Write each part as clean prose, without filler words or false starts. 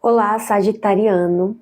Olá, Sagitariano.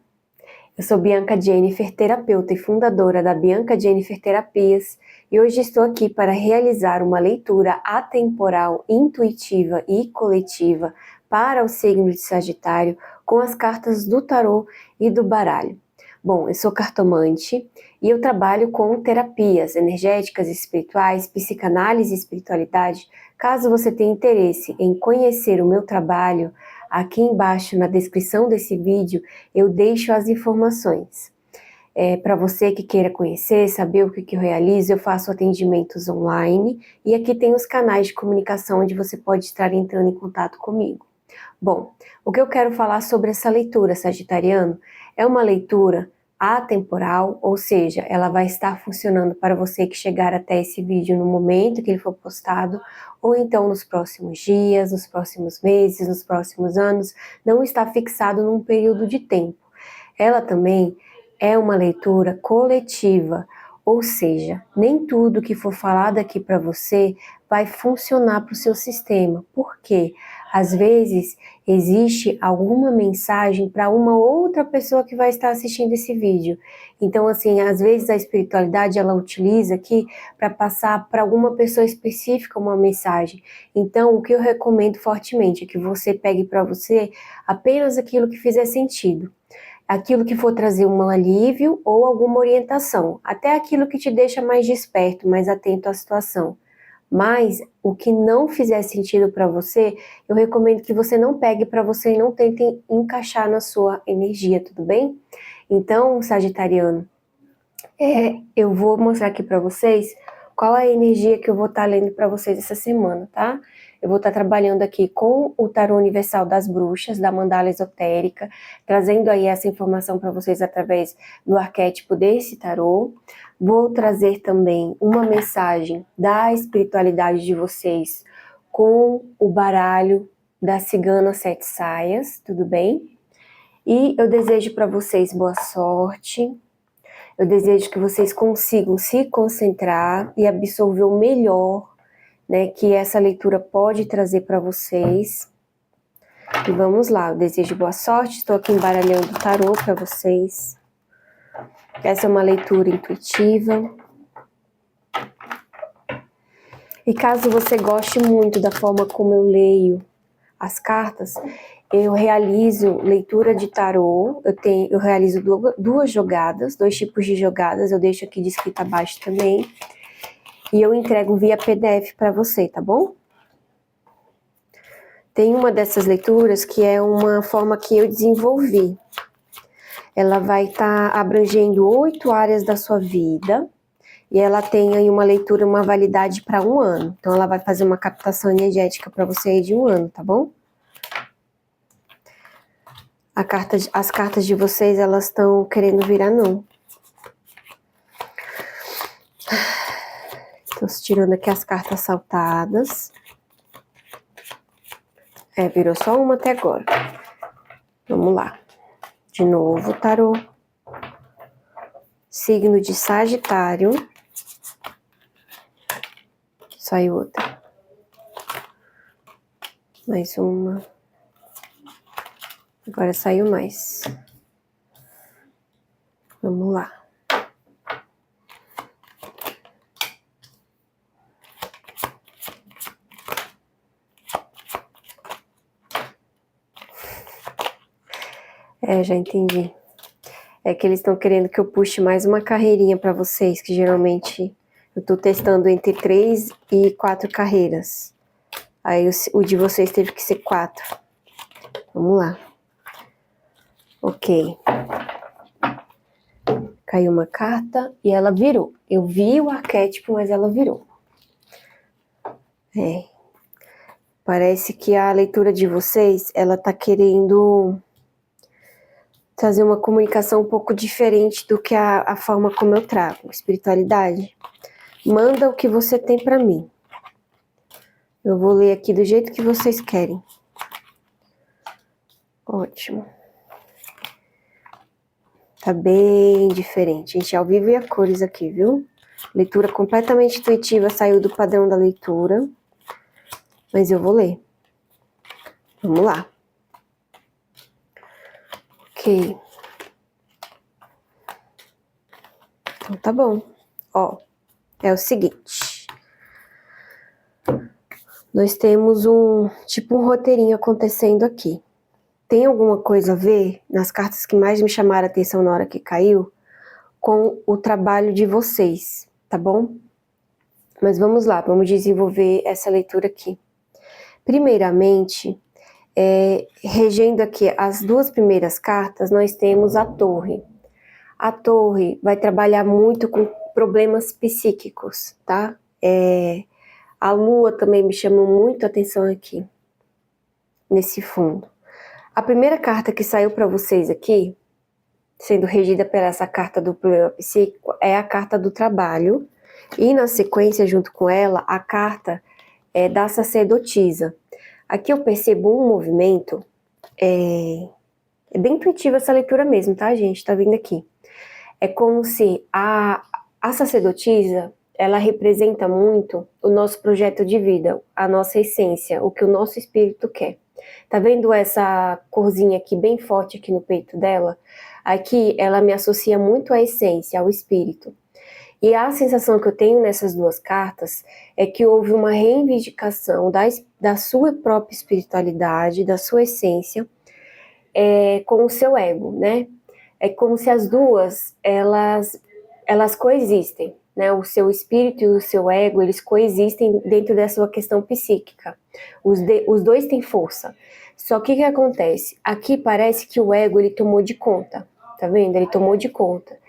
Eu sou Bianca Jennifer, terapeuta e fundadora da Bianca Jennifer Terapias, e hoje estou aqui para realizar uma leitura atemporal, intuitiva e coletiva para o signo de Sagitário com as cartas do tarô e do baralho. Bom, eu sou cartomante e eu trabalho com terapias energéticas, espirituais, psicanálise e espiritualidade. Caso você tenha interesse em conhecer o meu trabalho, aqui embaixo na descrição desse vídeo eu deixo as informações. Para você que queira conhecer, saber o que eu realizo, eu faço atendimentos online e aqui tem os canais de comunicação onde você pode estar entrando em contato comigo. Bom, o que eu quero falar sobre essa leitura, Sagitariano, é uma leitura atemporal, ou seja, ela vai estar funcionando para você que chegar até esse vídeo no momento que ele for postado, ou então nos próximos dias, nos próximos meses, nos próximos anos, não está fixado num período de tempo. Ela também é uma leitura coletiva, ou seja, nem tudo que for falado aqui para você vai funcionar para o seu sistema. Por quê? Às vezes existe alguma mensagem para uma outra pessoa que vai estar assistindo esse vídeo. Então, assim, às vezes a espiritualidade ela utiliza aqui para passar para alguma pessoa específica uma mensagem. Então, o que eu recomendo fortemente é que você pegue para você apenas aquilo que fizer sentido. Aquilo que for trazer um alívio ou alguma orientação, até aquilo que te deixa mais desperto, mais atento à situação. Mas o que não fizer sentido para você, eu recomendo que você não pegue para você e não tente encaixar na sua energia, tudo bem? Então, Sagitariano, eu vou mostrar aqui para vocês qual a energia que eu vou estar lendo para vocês essa semana, tá? Eu vou estar trabalhando aqui com o Tarô Universal das Bruxas, da Mandala Esotérica, trazendo aí essa informação para vocês através do arquétipo desse tarô. Vou trazer também uma mensagem da espiritualidade de vocês com o baralho da Cigana Sete Saias, tudo bem? E eu desejo para vocês boa sorte. Eu desejo que vocês consigam se concentrar e absorver o melhor, né, que essa leitura pode trazer para vocês. E vamos lá, eu desejo boa sorte, estou aqui embaralhando o tarô para vocês. Essa é uma leitura intuitiva. E caso você goste muito da forma como eu leio as cartas, eu realizo leitura de tarô, eu realizo duas jogadas, dois tipos de jogadas, eu deixo aqui descrito abaixo também. E eu entrego via PDF para você, tá bom? Tem uma dessas leituras que é uma forma que eu desenvolvi. Ela vai estar abrangendo 8 áreas da sua vida. E ela tem aí uma leitura, uma validade para 1 ano. Então ela vai fazer uma captação energética para você aí de 1 ano, tá bom? As cartas de vocês, elas estão querendo virar não. Estou tirando aqui as cartas saltadas. Virou só uma até agora. Vamos lá. De novo, tarô. Signo de Sagitário. Saiu outra. Mais uma. Agora saiu mais. Vamos lá. Já entendi. É que eles estão querendo que eu puxe mais uma carreirinha para vocês, que geralmente eu tô testando entre 3 e 4 carreiras. Aí o de vocês teve que ser 4. Vamos lá. Ok. Caiu uma carta e ela virou. Eu vi o arquétipo, mas ela virou. Parece que a leitura de vocês, ela tá querendo trazer uma comunicação um pouco diferente do que a forma como eu trago. Espiritualidade, manda o que você tem pra mim. Eu vou ler aqui do jeito que vocês querem. Ótimo. Tá bem diferente, gente. Ao vivo e a cores aqui, viu? Leitura completamente intuitiva, saiu do padrão da leitura. Mas eu vou ler. Vamos lá. Ok. Então tá bom. Ó, é o seguinte. Nós temos um roteirinho acontecendo aqui. Tem alguma coisa a ver, nas cartas que mais me chamaram a atenção na hora que caiu, com o trabalho de vocês, tá bom? Mas vamos lá, vamos desenvolver essa leitura aqui. Primeiramente, regendo aqui as duas primeiras cartas, nós temos a Torre. A Torre vai trabalhar muito com problemas psíquicos, tá? A Lua também me chamou muito a atenção aqui, nesse fundo. A primeira carta que saiu para vocês aqui, sendo regida por essa carta do problema psíquico, é a carta do trabalho. E na sequência, junto com ela, a carta da sacerdotisa. Aqui eu percebo um movimento, é bem intuitiva essa leitura mesmo, tá, gente? Tá vindo aqui. É como se a sacerdotisa, ela representa muito o nosso projeto de vida, a nossa essência, o que o nosso espírito quer. Tá vendo essa corzinha aqui bem forte aqui no peito dela? Aqui ela me associa muito à essência, ao espírito. E a sensação que eu tenho nessas duas cartas é que houve uma reivindicação da sua própria espiritualidade, da sua essência, com o seu ego, né? É como se as duas, elas coexistem, né? O seu espírito e o seu ego, eles coexistem dentro dessa questão psíquica. Os dois têm força. Só que o que acontece? Aqui parece que o ego, ele tomou de conta, tá vendo? Ele tomou de conta.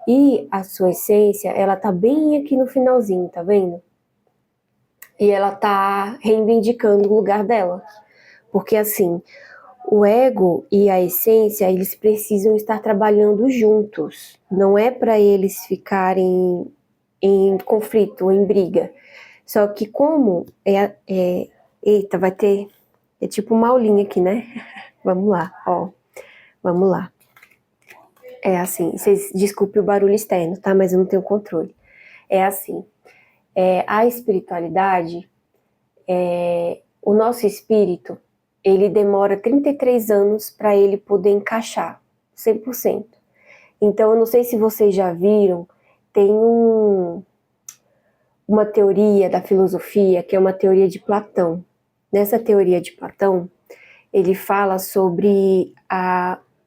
E a sua essência, ela tá bem aqui no finalzinho, tá vendo? E ela tá reivindicando o lugar dela. Porque assim, o ego e a essência, eles precisam estar trabalhando juntos. Não é para eles ficarem em conflito, em briga. Só que como eita, vai ter... É tipo uma aulinha aqui, né? Vamos lá, ó. Vamos lá. É assim, vocês desculpem o barulho externo, tá? Mas eu não tenho controle. É assim, a espiritualidade, o nosso espírito, ele demora 33 anos para ele poder encaixar 100%. Então, eu não sei se vocês já viram, tem uma teoria da filosofia, que é uma teoria de Platão. Nessa teoria de Platão, ele fala sobre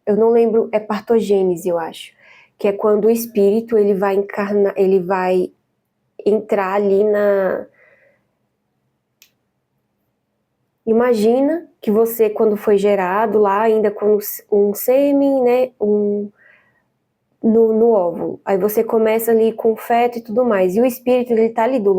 eu não lembro, é partogênese, eu acho, que é quando o espírito ele vai encarnar, ele vai entrar ali Imagina que você, quando foi gerado lá, ainda com um sêmen, né, no óvulo, aí você começa ali com o feto e tudo mais, e o espírito ele tá ali do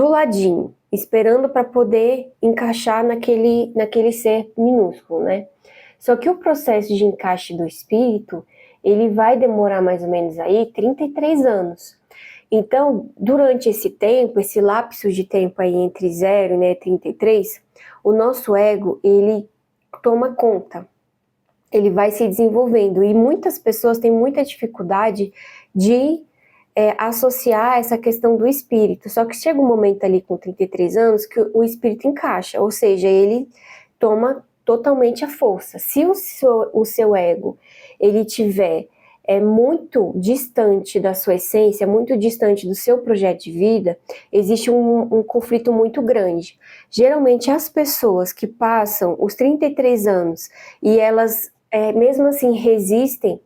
ladinho, esperando para poder encaixar naquele ser minúsculo, né? Só que o processo de encaixe do espírito, ele vai demorar mais ou menos aí 33 anos. Então, durante esse tempo, esse lapso de tempo aí entre 0 e 33, o nosso ego, ele toma conta, ele vai se desenvolvendo, e muitas pessoas têm muita dificuldade de associar essa questão do espírito, só que chega um momento ali com 33 anos que o espírito encaixa, ou seja, ele toma totalmente a força. Se o seu ego, ele tiver muito distante da sua essência, muito distante do seu projeto de vida, existe um conflito muito grande. Geralmente as pessoas que passam os 33 anos e elas mesmo assim resistem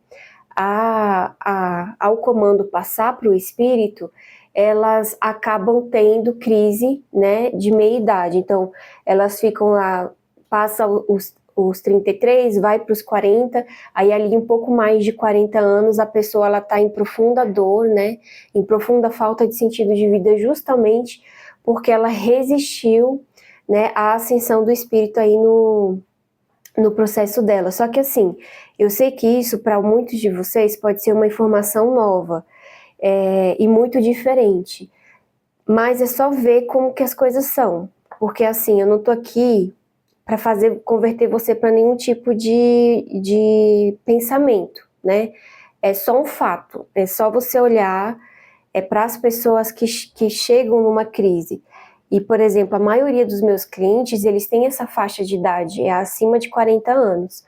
ao comando passar para o espírito, elas acabam tendo crise, né, de meia-idade. Então, elas ficam lá, passa os 33, vai para os 40, aí ali um pouco mais de 40 anos, a pessoa ela está em profunda dor, né, em profunda falta de sentido de vida, justamente porque ela resistiu, né, à ascensão do espírito aí no processo dela. Só que assim, eu sei que isso para muitos de vocês pode ser uma informação nova e muito diferente, mas é só ver como que as coisas são, porque assim, eu não tô aqui para converter você para nenhum tipo de pensamento, né? É só um fato, é só você olhar para as pessoas que chegam numa crise. E, por exemplo, a maioria dos meus clientes, eles têm essa faixa de idade, é acima de 40 anos.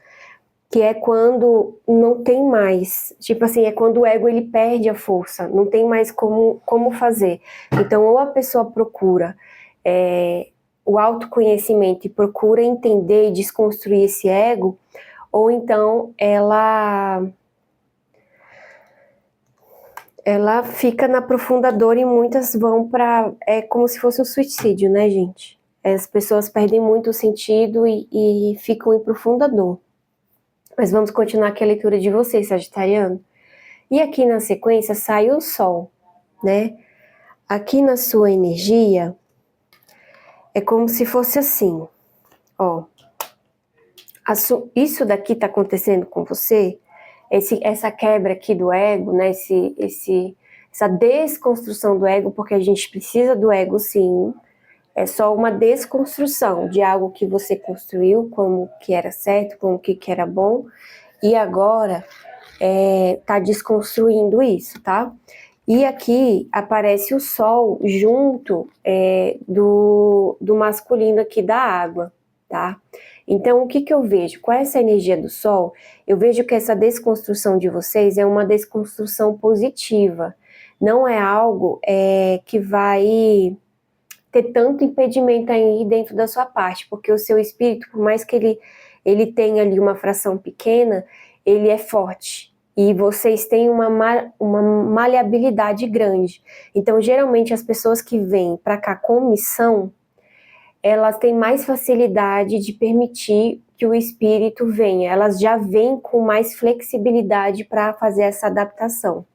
que é quando não tem mais, tipo assim, é quando o ego ele perde a força, não tem mais como fazer. Então, ou a pessoa procura o autoconhecimento e procura entender e desconstruir esse ego, ou então ela fica na profunda dor e muitas vão para... É como se fosse um suicídio, né, gente? As pessoas perdem muito o sentido e ficam em profunda dor. Mas vamos continuar aqui a leitura de vocês, Sagitariano. E aqui na sequência sai o Sol, né? Aqui na sua energia, é como se fosse assim, ó. Isso daqui tá acontecendo com você, essa quebra aqui do ego, né? Essa desconstrução do ego, porque a gente precisa do ego, sim. É só uma desconstrução de algo que você construiu, como que era certo, como que era bom, e agora tá desconstruindo isso, tá? E aqui aparece o Sol junto do masculino aqui da água, tá? Então, o que eu vejo? Com essa energia do Sol, eu vejo que essa desconstrução de vocês é uma desconstrução positiva. Não é algo que vai ter tanto impedimento aí dentro da sua parte, porque o seu espírito, por mais que ele tenha ali uma fração pequena, ele é forte. E vocês têm uma maleabilidade grande. Então, geralmente, as pessoas que vêm para cá com missão, elas têm mais facilidade de permitir que o espírito venha. Elas já vêm com mais flexibilidade para fazer essa adaptação.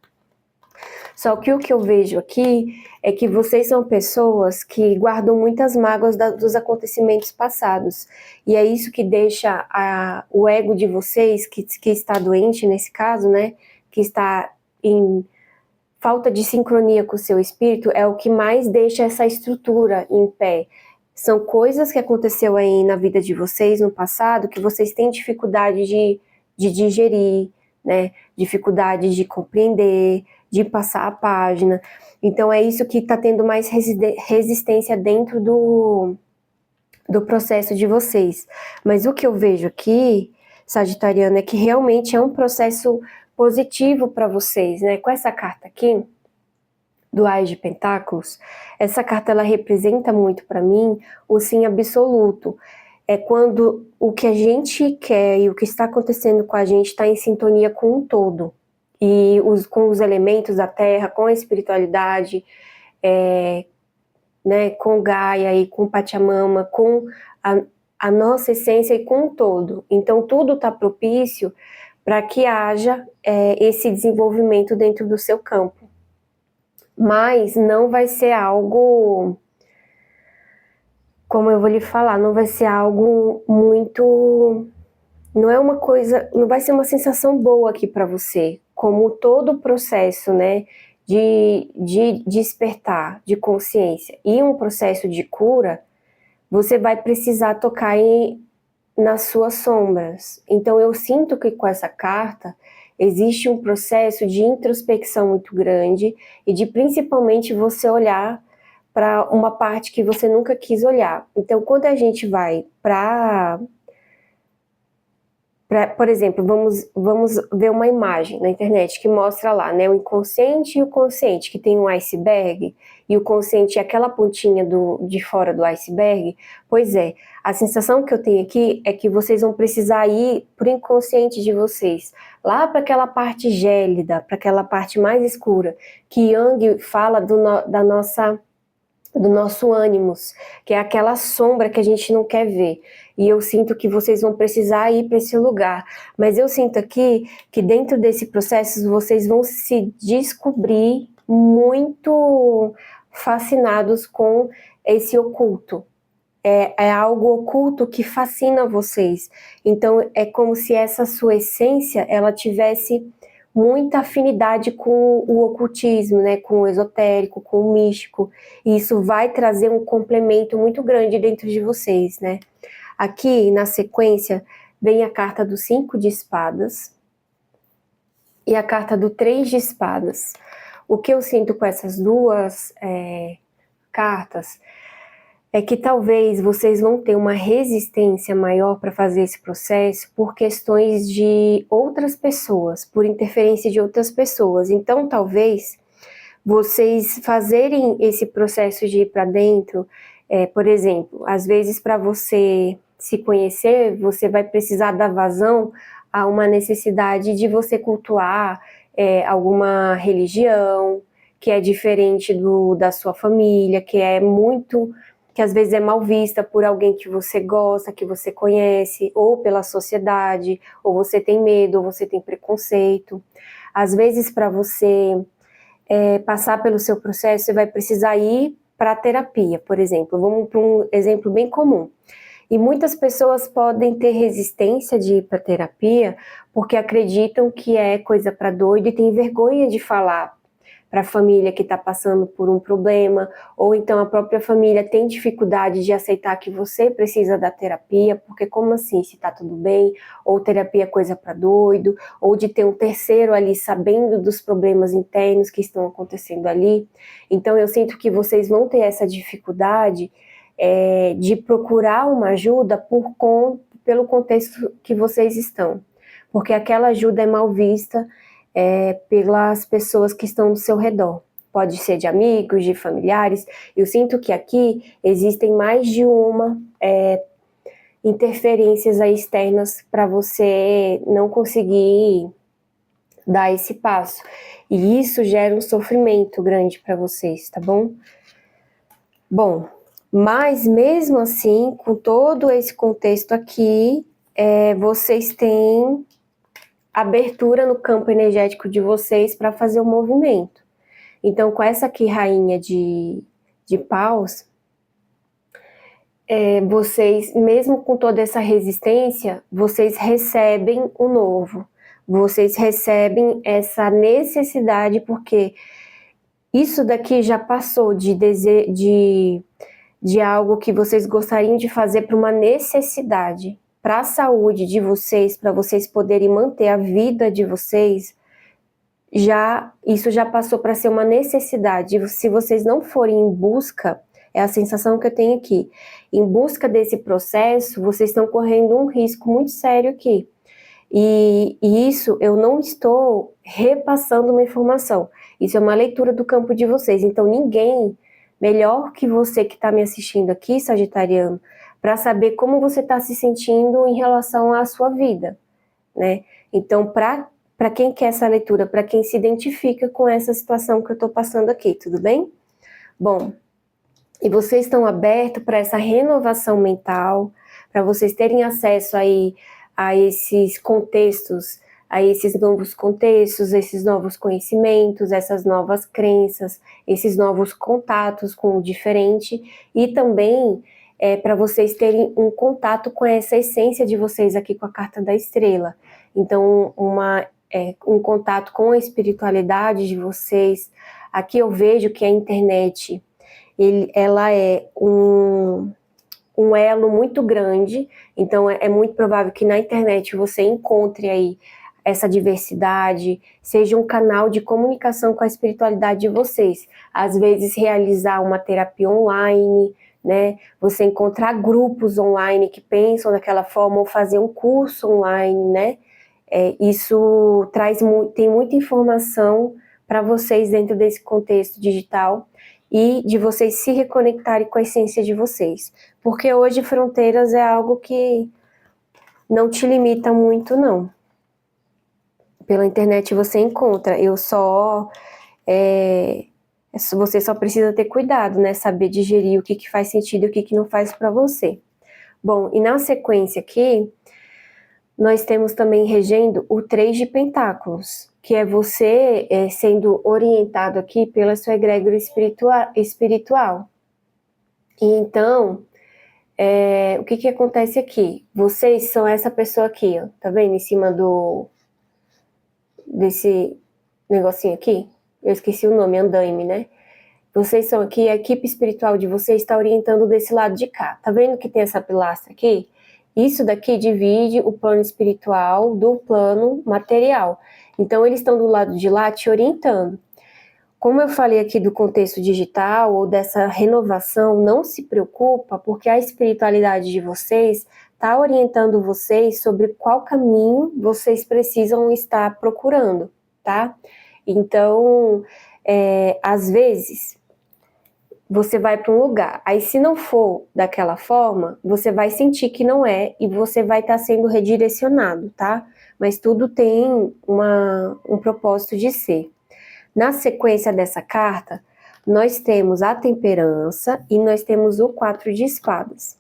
Só que o que eu vejo aqui é que vocês são pessoas que guardam muitas mágoas dos acontecimentos passados. E é isso que deixa o ego de vocês, que está doente nesse caso, né? Que está em falta de sincronia com o seu espírito, é o que mais deixa essa estrutura em pé. São coisas que aconteceu aí na vida de vocês no passado que vocês têm dificuldade de digerir, né? Dificuldade de compreender, de passar a página. Então é isso que está tendo mais resistência dentro do processo de vocês. Mas o que eu vejo aqui, Sagitariano, é que realmente é um processo positivo para vocês, né? Com essa carta aqui, do Ás de Pentáculos, essa carta ela representa muito para mim o sim absoluto. É quando o que a gente quer e o que está acontecendo com a gente está em sintonia com o todo. E com os elementos da Terra, com a espiritualidade, né, com Gaia e com Pachamama, com a nossa essência e com o todo. Então tudo está propício para que haja esse desenvolvimento dentro do seu campo. Mas não vai ser algo, como eu vou lhe falar, não vai ser algo muito... Não é uma coisa, não vai ser uma sensação boa aqui para você, como todo o processo, né, de despertar, de consciência e um processo de cura, você vai precisar tocar nas suas sombras. Então eu sinto que com essa carta existe um processo de introspecção muito grande e de principalmente você olhar para uma parte que você nunca quis olhar. Então quando a gente vai por exemplo, vamos ver uma imagem na internet que mostra lá, né, o inconsciente e o consciente, que tem um iceberg, e o consciente é aquela pontinha de fora do iceberg. Pois é, a sensação que eu tenho aqui é que vocês vão precisar ir para o inconsciente de vocês, lá para aquela parte gélida, para aquela parte mais escura, que Jung fala do nosso ânimos, que é aquela sombra que a gente não quer ver. E eu sinto que vocês vão precisar ir para esse lugar. Mas eu sinto aqui que dentro desse processo vocês vão se descobrir muito fascinados com esse oculto. É algo oculto que fascina vocês. Então é como se essa sua essência ela tivesse muita afinidade com o ocultismo, né, com o esotérico, com o místico, e isso vai trazer um complemento muito grande dentro de vocês, né. Aqui, na sequência, vem a carta do 5 de espadas e a carta do 3 de espadas. O que eu sinto com essas duas cartas é que talvez vocês vão ter uma resistência maior para fazer esse processo por questões de outras pessoas, por interferência de outras pessoas. Então, talvez vocês fazerem esse processo de ir para dentro, por exemplo, às vezes para você se conhecer, você vai precisar dar vazão a uma necessidade de você cultuar alguma religião que é diferente da sua família, que às vezes é mal vista por alguém que você gosta, que você conhece, ou pela sociedade, ou você tem medo, ou você tem preconceito. Às vezes, para você passar pelo seu processo, você vai precisar ir para a terapia, por exemplo. Vamos para um exemplo bem comum. E muitas pessoas podem ter resistência de ir para a terapia porque acreditam que é coisa para doido e tem vergonha de falar para a família que está passando por um problema, ou então a própria família tem dificuldade de aceitar que você precisa da terapia, porque como assim, se está tudo bem, ou terapia é coisa para doido, ou de ter um terceiro ali sabendo dos problemas internos que estão acontecendo ali. Então eu sinto que vocês vão ter essa dificuldade de procurar uma ajuda pelo contexto que vocês estão, porque aquela ajuda é mal vista pelas pessoas que estão ao seu redor. Pode ser de amigos, de familiares. Eu sinto que aqui existem mais de uma interferências aí externas para você não conseguir dar esse passo. E isso gera um sofrimento grande para vocês, tá bom? Bom, mas mesmo assim, com todo esse contexto aqui, vocês têm abertura no campo energético de vocês para fazer o movimento. Então, com essa aqui, rainha de paus, vocês, mesmo com toda essa resistência, vocês recebem o novo. Vocês recebem essa necessidade, porque isso daqui já passou de algo que vocês gostariam de fazer para uma necessidade. Para a saúde de vocês, para vocês poderem manter a vida de vocês, isso já passou para ser uma necessidade. Se vocês não forem em busca, é a sensação que eu tenho aqui, em busca desse processo, vocês estão correndo um risco muito sério aqui. E isso eu não estou repassando uma informação, isso é uma leitura do campo de vocês. Então ninguém melhor que você que está me assistindo aqui, Sagitariano, para saber como você está se sentindo em relação à sua vida, né? Então, para quem quer essa leitura, para quem se identifica com essa situação que eu estou passando aqui, tudo bem? Bom, e vocês estão abertos para essa renovação mental, para vocês terem acesso aí a esses contextos, a esses novos contextos, esses novos conhecimentos, essas novas crenças, esses novos contatos com o diferente, e também para vocês terem um contato com essa essência de vocês aqui com a carta da estrela. Então, um contato com a espiritualidade de vocês. Aqui eu vejo que a internet, ela é um elo muito grande, então é muito provável que na internet você encontre aí essa diversidade, seja um canal de comunicação com a espiritualidade de vocês. Às vezes realizar uma terapia online, né? Você encontrar grupos online que pensam daquela forma, ou fazer um curso online, né? Isso tem muita informação para vocês dentro desse contexto digital e de vocês se reconectarem com a essência de vocês. Porque hoje fronteiras é algo que não te limita muito, não. Pela internet você encontra, você só precisa ter cuidado, né? Saber digerir o que faz sentido e o que não faz para você. Bom, e na sequência aqui, nós temos também regendo o 3 de Pentáculos, que é você sendo orientado aqui pela sua egrégora espiritual. E então, o que acontece aqui? Vocês são essa pessoa aqui, ó, tá vendo? Em cima desse negocinho aqui, eu esqueci o nome, andaime, né? Vocês são aqui, a equipe espiritual de vocês está orientando desse lado de cá. Tá vendo que tem essa pilastra aqui? Isso daqui divide o plano espiritual do plano material. Então, eles estão do lado de lá te orientando. Como eu falei aqui do contexto digital ou dessa renovação, não se preocupa, porque a espiritualidade de vocês está orientando vocês sobre qual caminho vocês precisam estar procurando, tá? Então, às vezes, você vai para um lugar, aí se não for daquela forma, você vai sentir que não é e você vai estar sendo redirecionado, tá? Mas tudo tem um propósito de ser. Na sequência dessa carta, nós temos a temperança e nós temos o 4 de espadas.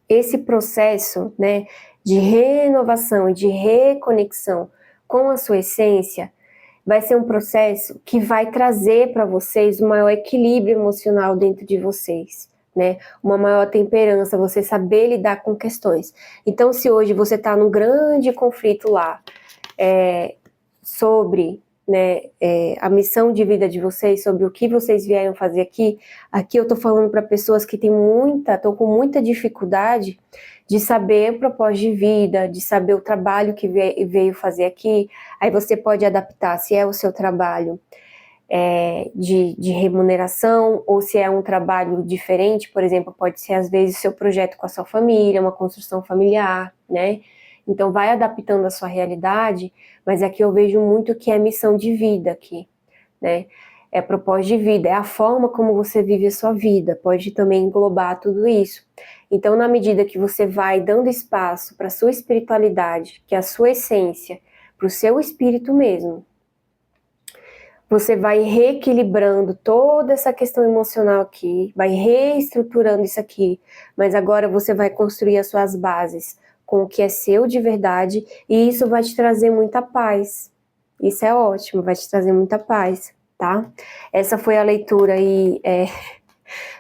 Esse processo, né, de renovação e de reconexão com a sua essência vai ser um processo que vai trazer para vocês um maior equilíbrio emocional dentro de vocês, né? Uma maior temperança, você saber lidar com questões. Então, se hoje você está num grande conflito lá, sobre, né, a missão de vida de vocês, sobre o que vocês vieram fazer aqui eu tô falando para pessoas que estão com muita dificuldade de saber o propósito de vida, de saber o trabalho que veio fazer aqui. Aí você pode adaptar se é o seu trabalho de remuneração, ou se é um trabalho diferente, por exemplo, pode ser às vezes o seu projeto com a sua família, uma construção familiar, né? Então vai adaptando a sua realidade, mas aqui eu vejo muito que é missão de vida aqui, né? É propósito de vida, é a forma como você vive a sua vida, pode também englobar tudo isso. Então, na medida que você vai dando espaço para a sua espiritualidade, que é a sua essência, para o seu espírito mesmo, você vai reequilibrando toda essa questão emocional aqui, vai reestruturando isso aqui, mas agora você vai construir as suas bases com o que é seu de verdade, e isso vai te trazer muita paz. Isso é ótimo, vai te trazer muita paz, tá? Essa foi a leitura aí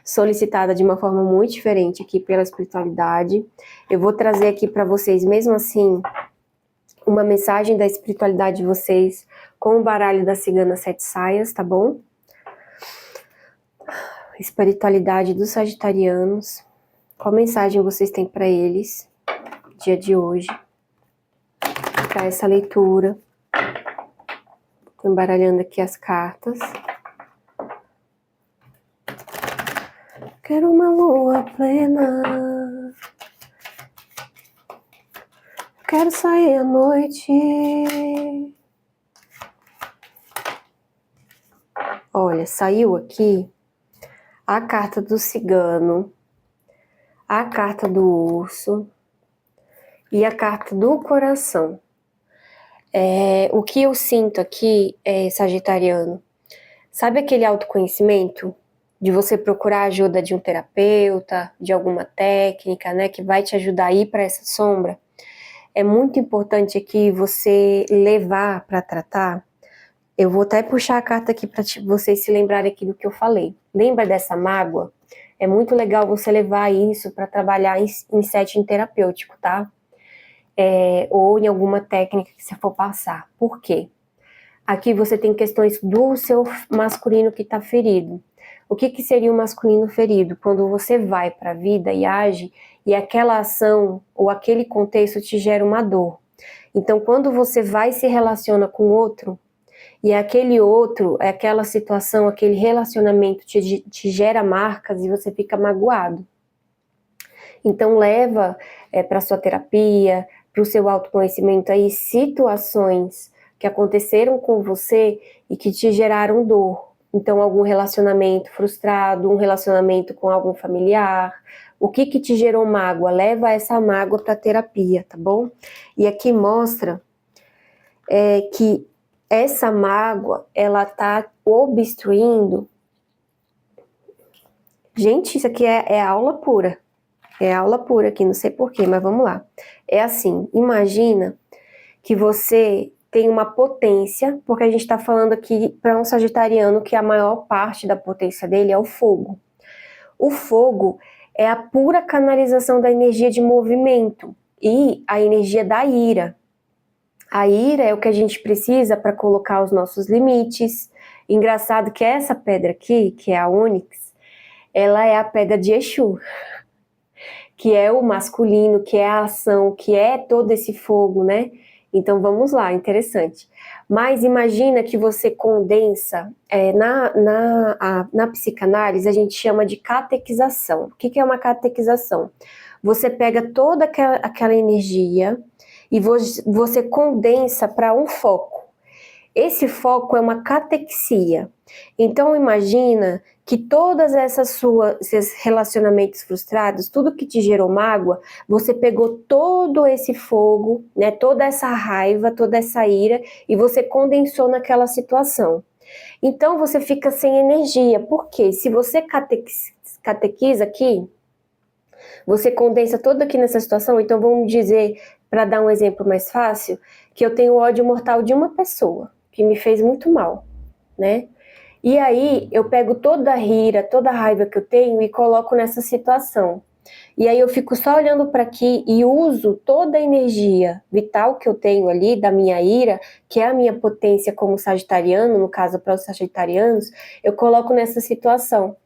solicitada de uma forma muito diferente aqui pela espiritualidade. Eu vou trazer aqui para vocês, mesmo assim, uma mensagem da espiritualidade de vocês com o baralho da Cigana Sete Saias, tá bom? Espiritualidade dos Sagitarianos. Qual mensagem vocês têm para eles, dia de hoje, para essa leitura? Tô embaralhando aqui as cartas. Quero uma lua plena. Quero sair à noite. Olha, saiu aqui a carta do cigano, a carta do urso e a carta do coração. O que eu sinto aqui, sagitariano, sabe aquele autoconhecimento de você procurar a ajuda de um terapeuta, de alguma técnica, né, que vai te ajudar a ir para essa sombra? É muito importante aqui você levar para tratar. Eu vou até puxar a carta aqui para vocês se lembrarem aqui do que eu falei. Lembra dessa mágoa? É muito legal você levar isso para trabalhar em setting terapêutico, tá? Ou em alguma técnica que você for passar. Por quê? Aqui você tem questões do seu masculino que está ferido. O que seria o masculino ferido? Quando você vai para a vida e age, e aquela ação ou aquele contexto te gera uma dor. Então, quando você vai e se relaciona com outro, e aquele outro, aquela situação, aquele relacionamento te gera marcas e você fica magoado. Então leva para sua terapia, para o seu autoconhecimento aí situações que aconteceram com você e que te geraram dor. Então algum relacionamento frustrado, um relacionamento com algum familiar, o que te gerou mágoa? Leva essa mágoa para terapia, tá bom? E aqui mostra que essa mágoa, ela tá obstruindo. Gente, isso aqui é aula pura. É aula pura aqui, não sei porquê, mas vamos lá. É assim, imagina que você tem uma potência, porque a gente está falando aqui para um sagitariano que a maior parte da potência dele é o fogo. O fogo é a pura canalização da energia de movimento e a energia da ira. A ira é o que a gente precisa para colocar os nossos limites. Engraçado que essa pedra aqui, que é a ônix, ela é a pedra de Exu, que é o masculino, que é a ação, que é todo esse fogo, né? Então vamos lá, interessante. Mas imagina que você condensa, na psicanálise a gente chama de catequização. O que é uma catequização? Você pega toda aquela energia e você condensa para um foco. Esse foco é uma catexia. Então imagina que todas esses relacionamentos frustrados, tudo que te gerou mágoa, você pegou todo esse fogo, né, toda essa raiva, toda essa ira e você condensou naquela situação. Então você fica sem energia, porque se você catequiza aqui, você condensa tudo aqui nessa situação. Então vamos dizer, para dar um exemplo mais fácil, que eu tenho ódio mortal de uma pessoa que me fez muito mal, né? E aí eu pego toda a ira, toda a raiva que eu tenho e coloco nessa situação. E aí eu fico só olhando para aqui e uso toda a energia vital que eu tenho ali, da minha ira, que é a minha potência como sagitariano, no caso para os sagitarianos, eu coloco nessa situação.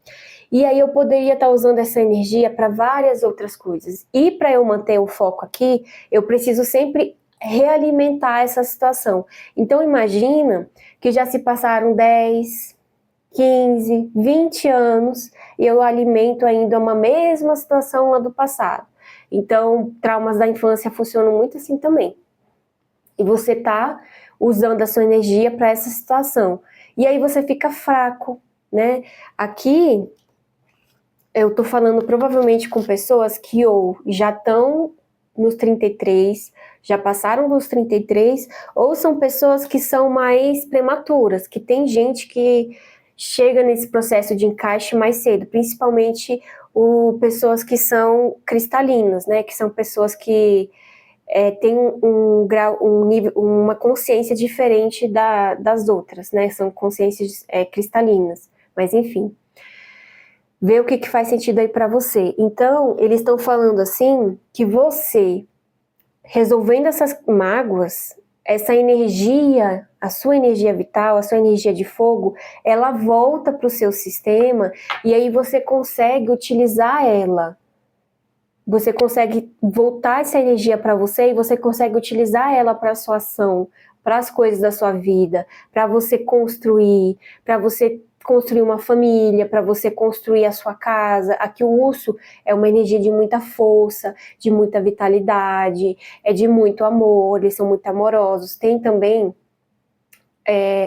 E aí eu poderia estar usando essa energia para várias outras coisas. E para eu manter o foco aqui, eu preciso sempre realimentar essa situação. Então imagina que já se passaram 10, 15, 20 anos e eu alimento ainda uma mesma situação lá do passado. Então, traumas da infância funcionam muito assim também. E você tá usando a sua energia para essa situação. E aí você fica fraco, né? Aqui eu tô falando provavelmente com pessoas que ou já estão nos 33, já passaram dos 33, ou são pessoas que são mais prematuras, que tem gente que chega nesse processo de encaixe mais cedo, principalmente pessoas que são cristalinas, né, que são pessoas que têm um grau, um nível, uma consciência diferente das outras, né, são consciências cristalinas, mas enfim. Vê o que faz sentido aí para você. Então, eles estão falando assim, que você, resolvendo essas mágoas, essa energia, a sua energia vital, a sua energia de fogo, ela volta para o seu sistema e aí você consegue utilizar ela. Você consegue voltar essa energia para você e você consegue utilizar ela para a sua ação, para as coisas da sua vida, para você construir uma família, para você construir a sua casa. Aqui o urso é uma energia de muita força, de muita vitalidade, é de muito amor, eles são muito amorosos. Tem também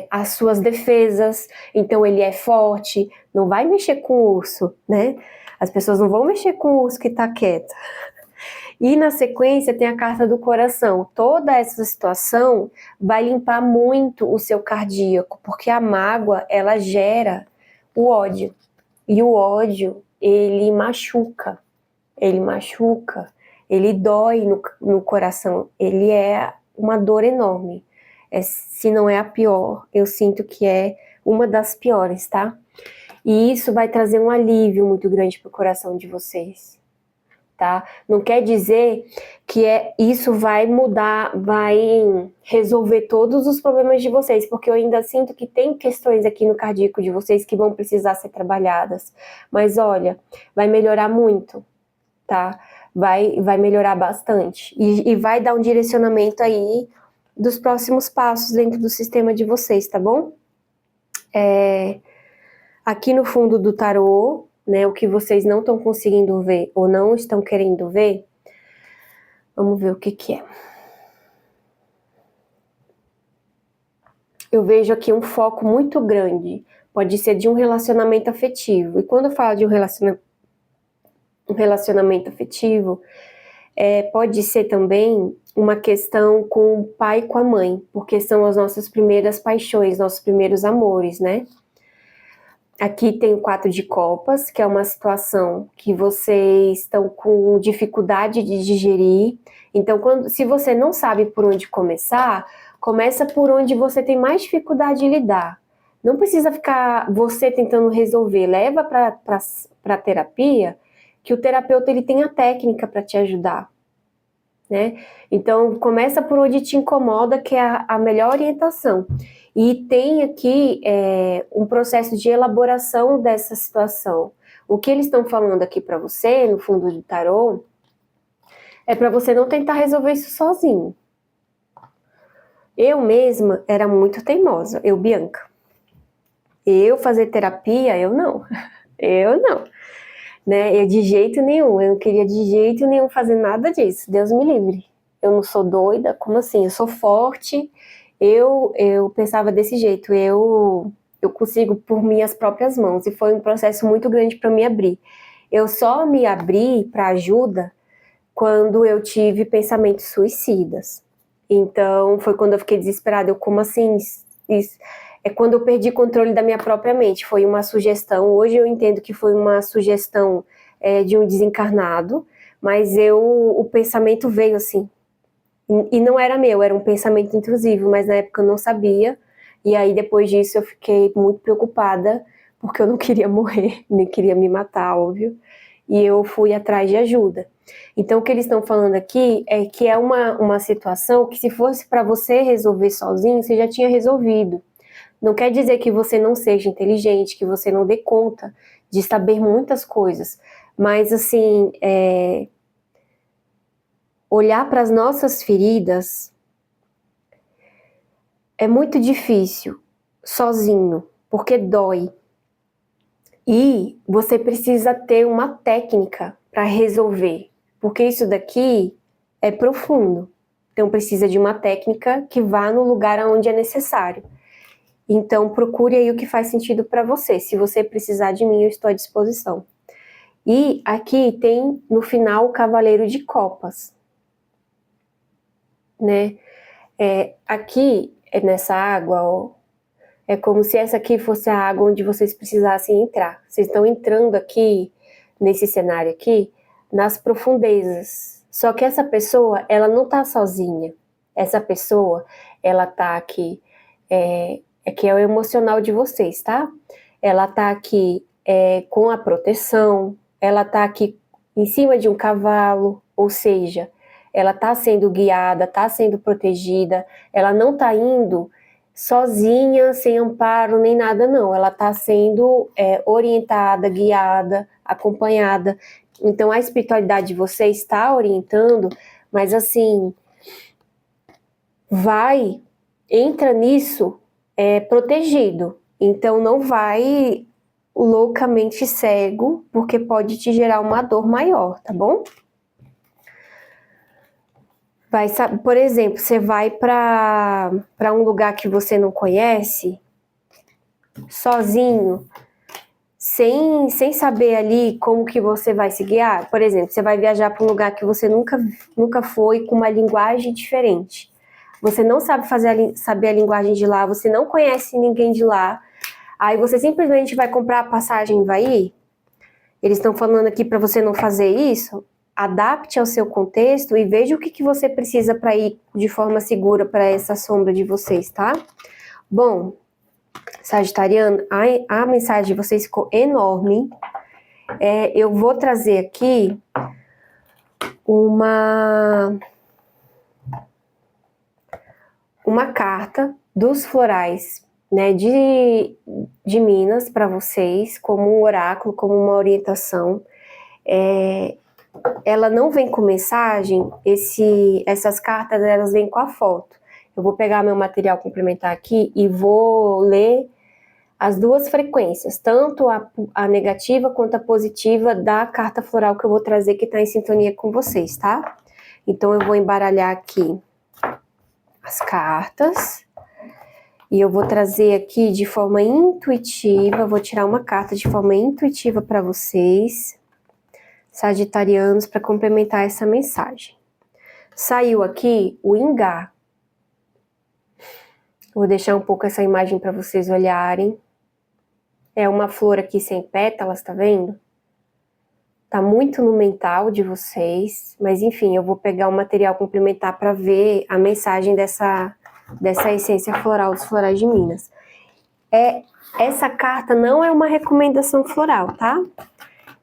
as suas defesas, então ele é forte, não vai mexer com o urso, né? As pessoas não vão mexer com o urso que tá quieto. E na sequência tem a carta do coração. Toda essa situação vai limpar muito o seu cardíaco, porque a mágoa, ela gera o ódio. E o ódio, ele machuca, ele dói no coração, ele é uma dor enorme. Se não é a pior, eu sinto que é uma das piores, tá? E isso vai trazer um alívio muito grande pro coração de vocês. Tá? Não quer dizer que isso vai mudar, vai resolver todos os problemas de vocês, porque eu ainda sinto que tem questões aqui no cardíaco de vocês que vão precisar ser trabalhadas. Mas olha, vai melhorar muito, tá? Vai melhorar bastante. E vai dar um direcionamento aí dos próximos passos dentro do sistema de vocês, tá bom? Aqui no fundo do tarô, né, o que vocês não estão conseguindo ver ou não estão querendo ver, vamos ver o que é. Eu vejo aqui um foco muito grande, pode ser de um relacionamento afetivo. E quando eu falo de um relacionamento afetivo, pode ser também uma questão com o pai e com a mãe, porque são as nossas primeiras paixões, nossos primeiros amores, né? Aqui tem o 4 de copas, que é uma situação que vocês estão com dificuldade de digerir. Então, se você não sabe por onde começar, começa por onde você tem mais dificuldade de lidar. Não precisa ficar você tentando resolver. Leva para a terapia, que o terapeuta ele tem a técnica para te ajudar, né? Então, começa por onde te incomoda, que é a melhor orientação. E tem aqui um processo de elaboração dessa situação. O que eles estão falando aqui para você, no fundo do tarô, é para você não tentar resolver isso sozinho. Eu mesma era muito teimosa, eu, Bianca. Eu fazer terapia, eu não. Eu não. Né? Eu de jeito nenhum, eu não queria de jeito nenhum fazer nada disso, Deus me livre. Eu não sou doida, como assim? Eu sou forte, eu pensava desse jeito, eu consigo por minhas próprias mãos, e foi um processo muito grande para me abrir. Eu só me abri para ajuda quando eu tive pensamentos suicidas. Então, foi quando eu fiquei desesperada. Eu, como assim? Isso é quando eu perdi controle da minha própria mente. Foi uma sugestão. Hoje eu entendo que foi uma sugestão de um desencarnado, mas o pensamento veio assim. E não era meu, era um pensamento intrusivo, mas na época eu não sabia. E aí, depois disso, eu fiquei muito preocupada, porque eu não queria morrer, nem queria me matar, óbvio. E eu fui atrás de ajuda. Então, o que eles estão falando aqui é que é uma situação que, se fosse para você resolver sozinho, você já tinha resolvido. Não quer dizer que você não seja inteligente, que você não dê conta de saber muitas coisas, mas, assim, olhar para as nossas feridas é muito difícil, sozinho, porque dói. E você precisa ter uma técnica para resolver, porque isso daqui é profundo. Então precisa de uma técnica que vá no lugar onde é necessário. Então procure aí o que faz sentido para você. Se você precisar de mim, eu estou à disposição. E aqui tem no final o Cavaleiro de Copas, né? Aqui nessa água, ó, é como se essa aqui fosse a água onde vocês precisassem entrar. Vocês estão entrando aqui, nesse cenário aqui, nas profundezas. Só que essa pessoa, ela não tá sozinha. Essa pessoa, ela tá aqui, que é o emocional de vocês, tá? Ela tá aqui com a proteção, ela tá aqui em cima de um cavalo, ou seja, ela tá sendo guiada, tá sendo protegida, ela não tá indo sozinha, sem amparo, nem nada não, ela está sendo orientada, guiada, acompanhada. Então a espiritualidade de você está orientando, mas assim, entra nisso protegido, então não vai loucamente cego, porque pode te gerar uma dor maior, tá bom? Por exemplo, você vai para um lugar que você não conhece, sozinho, sem saber ali como que você vai se guiar. Por exemplo, você vai viajar para um lugar que você nunca foi, com uma linguagem diferente. Você não sabe saber a linguagem de lá, você não conhece ninguém de lá, aí você simplesmente vai comprar a passagem e vai ir. Eles estão falando aqui para você não fazer isso. Adapte ao seu contexto e veja o que você precisa para ir de forma segura para essa sombra de vocês, tá? Bom, Sagitariano, a mensagem de vocês ficou enorme. Eu vou trazer aqui uma carta dos florais, né, de Minas para vocês, como um oráculo, como uma orientação. Ela não vem com mensagem, essas cartas elas vêm com a foto. Eu vou pegar meu material complementar aqui e vou ler as duas frequências, tanto a negativa quanto a positiva da carta floral que eu vou trazer, que está em sintonia com vocês, tá? Então eu vou embaralhar aqui as cartas e eu vou trazer aqui de forma intuitiva, vou tirar uma carta de forma intuitiva para vocês, sagitarianos, para complementar essa mensagem. Saiu aqui o ingá. Vou deixar um pouco essa imagem para vocês olharem. É uma flor aqui sem pétalas, tá vendo? Tá muito no mental de vocês, mas enfim, eu vou pegar o material complementar para ver a mensagem dessa essência floral dos Florais de Minas. Essa carta não é uma recomendação floral, tá?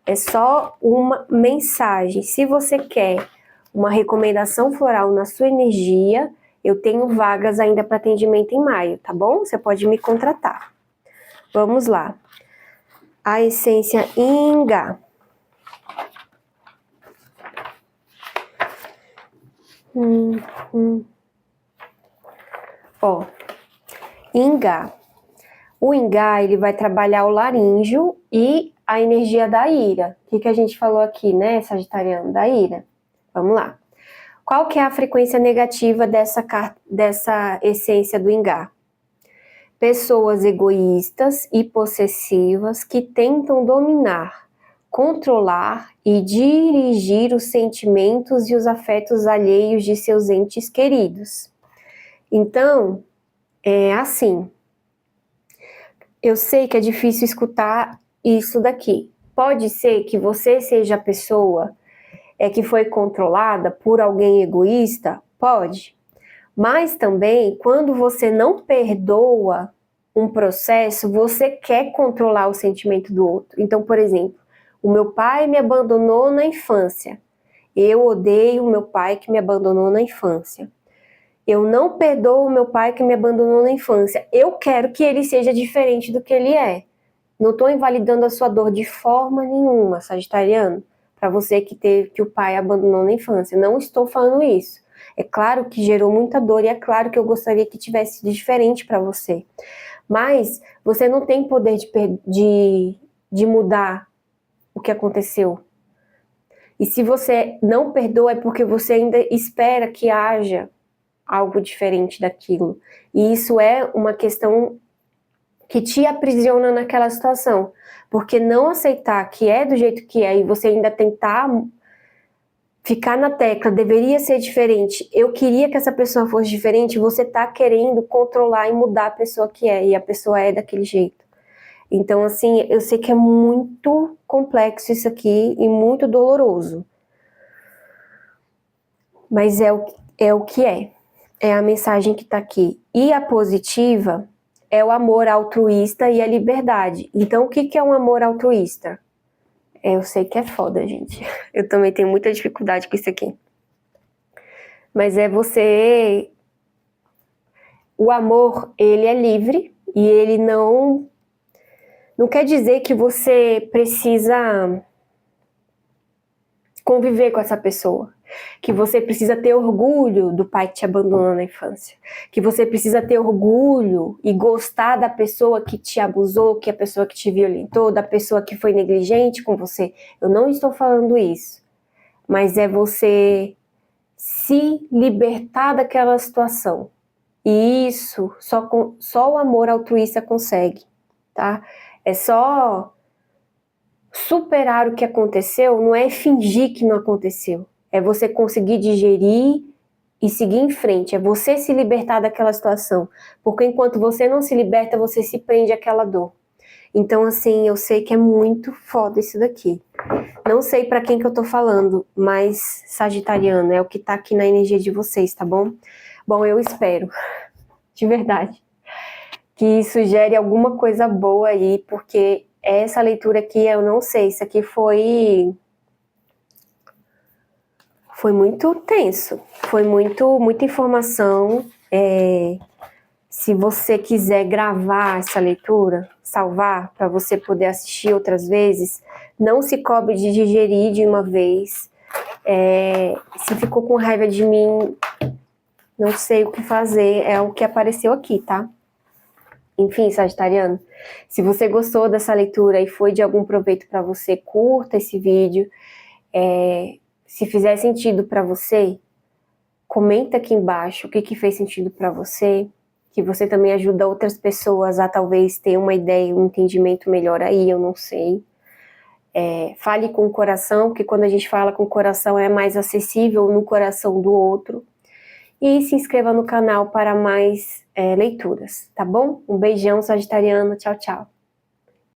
É só uma mensagem. Se você quer uma recomendação floral na sua energia, eu tenho vagas ainda para atendimento em maio, tá bom? Você pode me contratar. Vamos lá. A essência ingá. Ó, Ingá. O Ingá, ele vai trabalhar o laríngeo e a energia da ira. O que a gente falou aqui, né, Sagitariano? Da ira. Vamos lá. Qual que é a frequência negativa dessa essência do Ingá? Pessoas egoístas e possessivas que tentam dominar, controlar e dirigir os sentimentos e os afetos alheios de seus entes queridos. Então, é assim. Eu sei que é difícil escutar isso daqui. Pode ser que você seja a pessoa que foi controlada por alguém egoísta? Pode. Mas também, quando você não perdoa um processo, você quer controlar o sentimento do outro. Então, por exemplo, o meu pai me abandonou na infância. Eu odeio o meu pai que me abandonou na infância. Eu não perdoo o meu pai que me abandonou na infância. Eu quero que ele seja diferente do que ele é. Não estou invalidando a sua dor de forma nenhuma, Sagitariano, para você que o pai abandonou na infância. Não estou falando isso. É claro que gerou muita dor e é claro que eu gostaria que tivesse sido diferente para você. Mas você não tem poder de mudar o que aconteceu. E se você não perdoa é porque você ainda espera que haja algo diferente daquilo. E isso é uma questão que te aprisiona naquela situação. Porque não aceitar que é do jeito que é e você ainda tentar ficar na tecla, deveria ser diferente, eu queria que essa pessoa fosse diferente, você tá querendo controlar e mudar a pessoa que é, e a pessoa é daquele jeito. Então, assim, eu sei que é muito complexo isso aqui e muito doloroso. Mas é o que é. É a mensagem que tá aqui. E a positiva é o amor altruísta e a liberdade. Então, o que é um amor altruísta? Eu sei que é foda, gente. Eu também tenho muita dificuldade com isso aqui. Mas é você... O amor, ele é livre e ele não quer dizer que você precisa conviver com essa pessoa. Que você precisa ter orgulho do pai que te abandonou na infância. Que você precisa ter orgulho e gostar da pessoa que te abusou, que a pessoa que te violentou, da pessoa que foi negligente com você. Eu não estou falando isso. Mas é você se libertar daquela situação. E isso só o amor altruísta consegue, tá? É só superar o que aconteceu, não é fingir que não aconteceu. É você conseguir digerir e seguir em frente. É você se libertar daquela situação. Porque enquanto você não se liberta, você se prende àquela dor. Então, assim, eu sei que é muito foda isso daqui. Não sei pra quem que eu tô falando, mas Sagitariano é o que tá aqui na energia de vocês, tá bom? Bom, eu espero, de verdade, que isso gere alguma coisa boa aí, porque essa leitura aqui, eu não sei, isso aqui foi muito tenso, foi muita informação. Se você quiser gravar essa leitura, salvar, para você poder assistir outras vezes, não se cobre de digerir de uma vez. Se ficou com raiva de mim, não sei o que fazer, é o que apareceu aqui, tá? Enfim, Sagitariano, se você gostou dessa leitura e foi de algum proveito para você, curta esse vídeo. Se fizer sentido para você, comenta aqui embaixo o que fez sentido para você, que você também ajuda outras pessoas a talvez ter uma ideia, um entendimento melhor aí, eu não sei. Fale com o coração, porque quando a gente fala com o coração é mais acessível no coração do outro. E se inscreva no canal para mais leituras, tá bom? Um beijão, Sagitariano, tchau, tchau.